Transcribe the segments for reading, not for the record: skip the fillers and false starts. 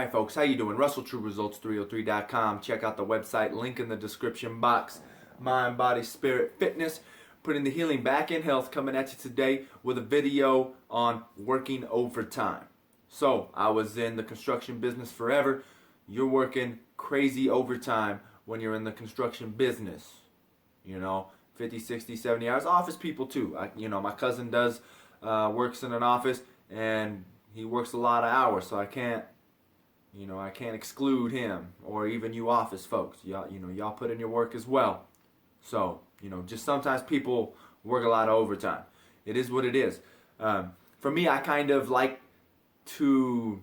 Alright folks, how you doing? RussellTrueResults303.com. Check out the website, link in the description box. Mind, body, spirit, fitness. Putting the healing back in health, coming at you today with a video on working overtime. So, I was in the construction business forever. You're working crazy overtime when you're in the construction business. 50, 60, 70 hours. Office people too. My cousin does, works in an office and he works a lot of hours, so I can't exclude him or even you office folks. Y'all put in your work as well. So, just sometimes people work a lot of overtime. It is what it is. For me, I kind of like to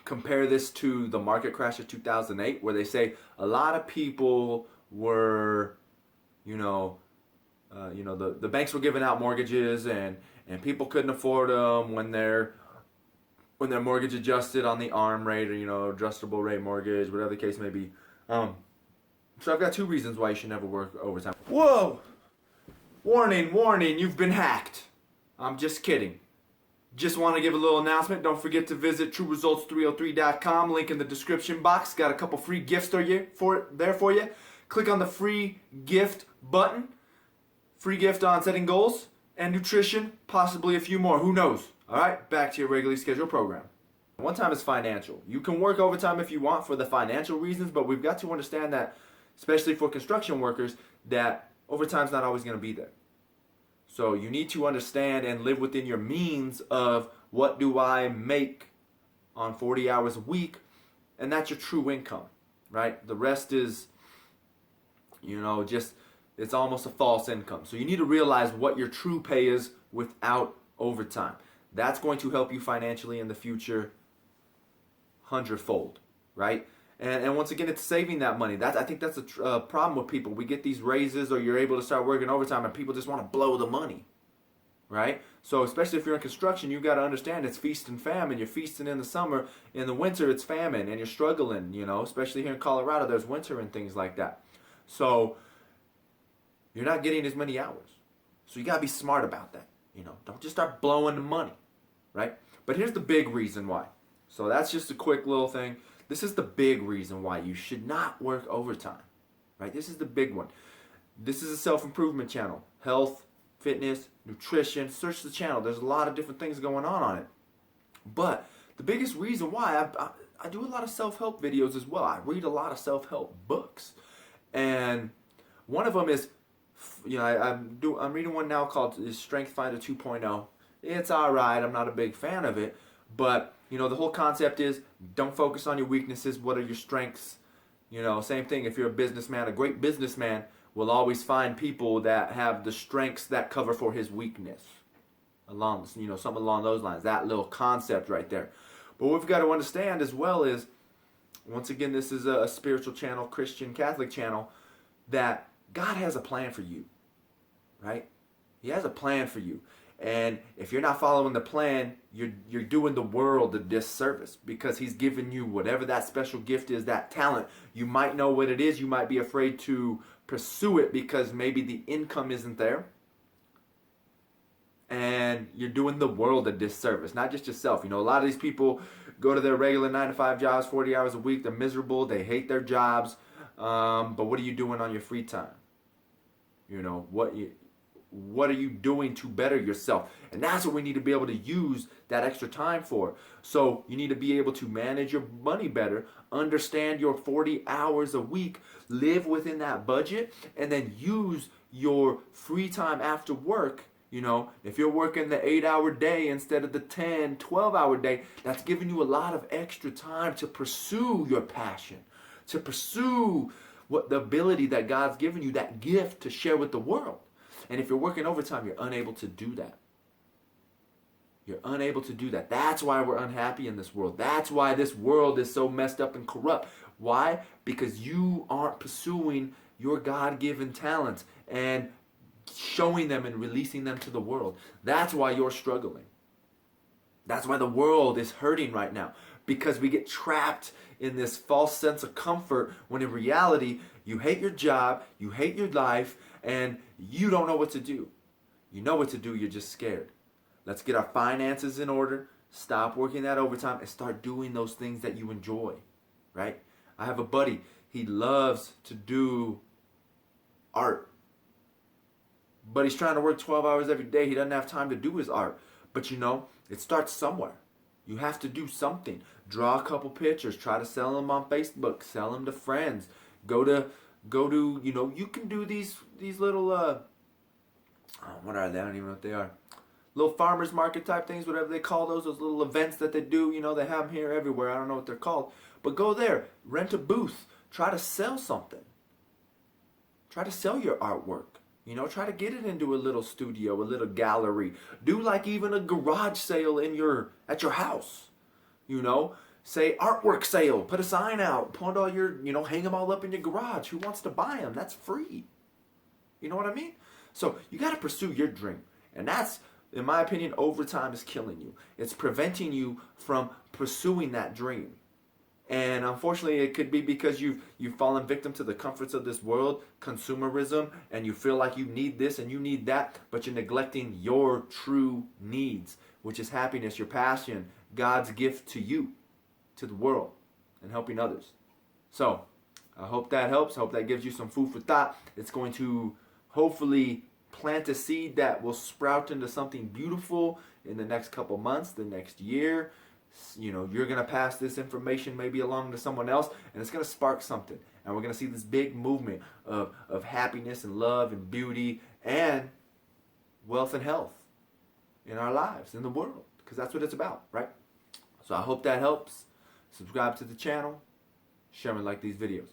compare this to the market crash of 2008, where they say a lot of people were, the banks were giving out mortgages and people couldn't afford them when their mortgage adjusted on the ARM rate or adjustable rate mortgage, whatever the case may be. So I've got two reasons why you should never work overtime. Whoa! Warning, warning, you've been hacked. I'm just kidding. Just want to give a little announcement. Don't forget to visit TrueResults303.com. Link in the description box. Got a couple free gifts there for you. Click on the free gift button. Free gift on setting goals and nutrition, possibly a few more. Who knows? All right, back to your regularly scheduled program. One time is financial. You can work overtime if you want for the financial reasons, but we've got to understand that, especially for construction workers, that overtime's not always going to be there. So you need to understand and live within your means of what do I make on 40 hours a week, and that's your true income, right? The rest is, it's almost a false income. So you need to realize what your true pay is without overtime. That's going to help you financially in the future 100-fold, right? And once again, it's saving that money. I think that's a problem with people. We get these raises or you're able to start working overtime and people just want to blow the money, right? So especially if you're in construction, you've got to understand it's feast and famine. You're feasting in the summer. In the winter, it's famine and you're struggling, especially here in Colorado, there's winter and things like that. So you're not getting as many hours. So you got to be smart about that. Don't just start blowing the money, right? But here's the big reason why. So that's just a quick little thing. This is the big reason why you should not work overtime, right? This is the big one. This is a self-improvement channel. Health, fitness, nutrition. Search the channel. There's a lot of different things going on it. But the biggest reason why, I do a lot of self-help videos as well. I read a lot of self-help books. And one of them is, I'm reading one now called Strength Finder 2.0. It's alright. I'm not a big fan of it. But, the whole concept is don't focus on your weaknesses. What are your strengths? Same thing if you're a businessman. A great businessman will always find people that have the strengths that cover for his weakness. Something along those lines. That little concept right there. But what we've got to understand as well is, once again, this is a spiritual channel, Christian, Catholic channel, that God has a plan for you, right? He has a plan for you. And if you're not following the plan, you're doing the world a disservice, because He's given you whatever that special gift is, that talent. You might know what it is. You might be afraid to pursue it because maybe the income isn't there. And you're doing the world a disservice, not just yourself. A lot of these people go to their regular 9-to-5 jobs, 40 hours a week. They're miserable. They hate their jobs. But what are you doing on your free time? What are you doing to better yourself? And that's what we need to be able to use that extra time for. So you need to be able to manage your money better, understand your 40 hours a week, live within that budget, and then use your free time after work. If you're working the 8-hour day instead of the 10, 12-hour day, that's giving you a lot of extra time to pursue your passion, to pursue what the ability that God's given you, that gift to share with the world. And if you're working overtime, you're unable to do that. You're unable to do that. That's why we're unhappy in this world. That's why this world is so messed up and corrupt. Why? Because you aren't pursuing your God-given talents and showing them and releasing them to the world. That's why you're struggling. That's why the world is hurting right now. Because we get trapped in this false sense of comfort when in reality, you hate your job, you hate your life, and you don't know what to do. You know what to do, you're just scared. Let's get our finances in order. Stop working that overtime and start doing those things that you enjoy, right? I have a buddy. He loves to do art, but he's trying to work 12 hours every day. He doesn't have time to do his art. But you know, it starts somewhere. You have to do something. Draw a couple pictures. Try to sell them on Facebook. Sell them to friends. Go to, you know, you can do these little, what are they? I don't even know what they are. Little farmers market type things, whatever they call those little events that they do. You know, they have them here everywhere. I don't know what they're called. But go there. Rent a booth. Try to sell something. Try to sell your artwork. You know, try to get it into a little studio, a little gallery. Do like even a garage sale at your house. You know, say artwork sale. Put a sign out. Put all your, you know, hang them all up in your garage. Who wants to buy them? That's free. You know what I mean? So you got to pursue your dream. And that's, in my opinion, overtime is killing you. It's preventing you from pursuing that dream. And unfortunately, it could be because you've fallen victim to the comforts of this world, consumerism, and you feel like you need this and you need that, but you're neglecting your true needs, which is happiness, your passion, God's gift to you, to the world, and helping others. So, I hope that helps. I hope that gives you some food for thought. It's going to hopefully plant a seed that will sprout into something beautiful in the next couple months, the next year. You know, you're going to pass this information maybe along to someone else, and it's going to spark something. And we're going to see this big movement of happiness and love and beauty and wealth and health in our lives, in the world, because that's what it's about, right? So I hope that helps. Subscribe to the channel, share and like these videos.